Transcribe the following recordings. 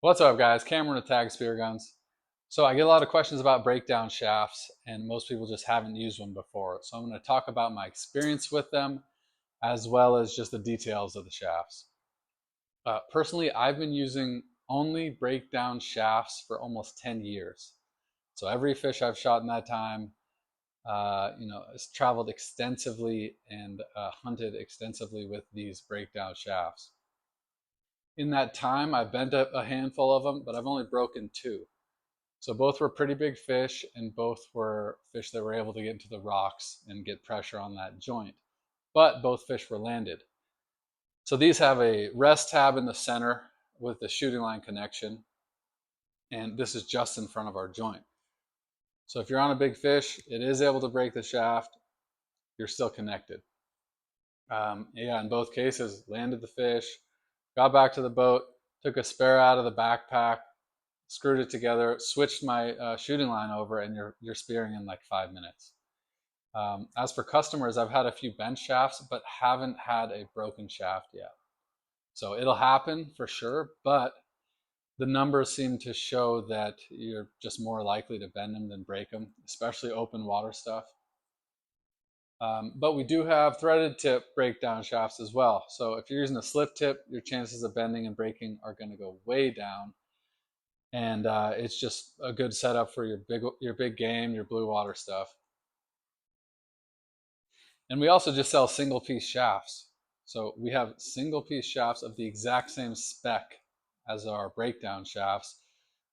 What's up, guys? Cameron with Tag Spear Guns. So I get a lot of questions about breakdown shafts, and most people just haven't used one before. So I'm going to talk about my experience with them, as well as just the details of the shafts. Personally, I've been using only breakdown shafts for almost 10 years. So every fish I've shot in that time, has traveled extensively and hunted extensively with these breakdown shafts. In that time, I've bent a handful of them, but I've only broken two. So both were pretty big fish, and both were fish that were able to get into the rocks and get pressure on that joint. But both fish were landed. So these have a rest tab in the center with the shooting line connection, and this is just in front of our joint. So if you're on a big fish, it is able to break the shaft, you're still connected. In both cases, landed the fish, got back to the boat, took a spare out of the backpack, screwed it together, switched my shooting line over, and you're spearing in like 5 minutes. As for customers, I've had a few bent shafts, but haven't had a broken shaft yet. So it'll happen for sure, but the numbers seem to show that you're just more likely to bend them than break them, especially open water stuff. But we do have threaded tip breakdown shafts as well. So if you're using a slip tip, your chances of bending and breaking are going to go way down. And it's just a good setup for your big game, your blue water stuff. And we also just sell single piece shafts. So we have single piece shafts of the exact same spec as our breakdown shafts,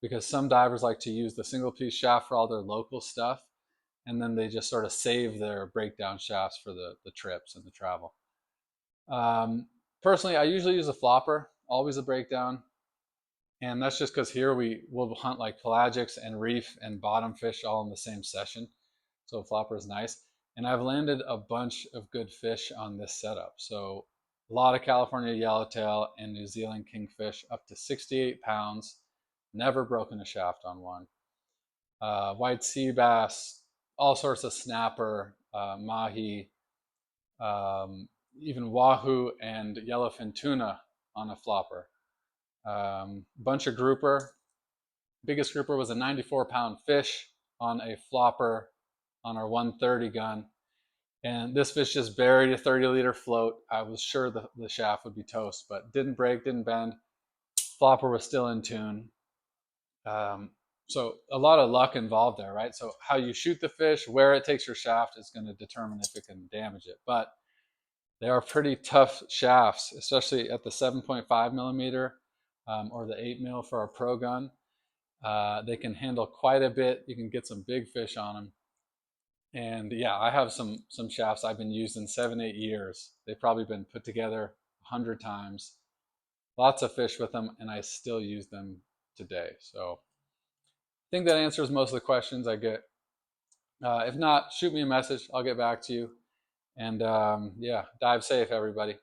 because some divers like to use the single piece shaft for all their local stuff, and then they just sort of save their breakdown shafts for the trips and the travel. Personally, I usually use a flopper, always a breakdown. And that's just because here we will hunt like pelagics and reef and bottom fish all in the same session. So flopper is nice. And I've landed a bunch of good fish on this setup. So a lot of California yellowtail and New Zealand kingfish up to 68 pounds. Never broken a shaft on one. White sea bass, all sorts of snapper, mahi, even wahoo and yellowfin tuna on a flopper. Bunch of grouper. Biggest grouper was a 94-pound fish on a flopper on our 130 gun. And this fish just buried a 30-liter float. I was sure the shaft would be toast, but didn't break, didn't bend. Flopper was still in tune. So a lot of luck involved there, right? So how you shoot the fish, where it takes your shaft is going to determine if it can damage it. But they are pretty tough shafts, especially at the 7.5 millimeter or the 8 mil for our pro gun. They can handle quite a bit. You can get some big fish on them. And yeah, I have some shafts I've been using 7-8 years. They've probably been put together 100 times. Lots of fish with them, and I still use them today. So I think that answers most of the questions I get. If not, shoot me a message. I'll get back to you. And yeah, dive safe, everybody.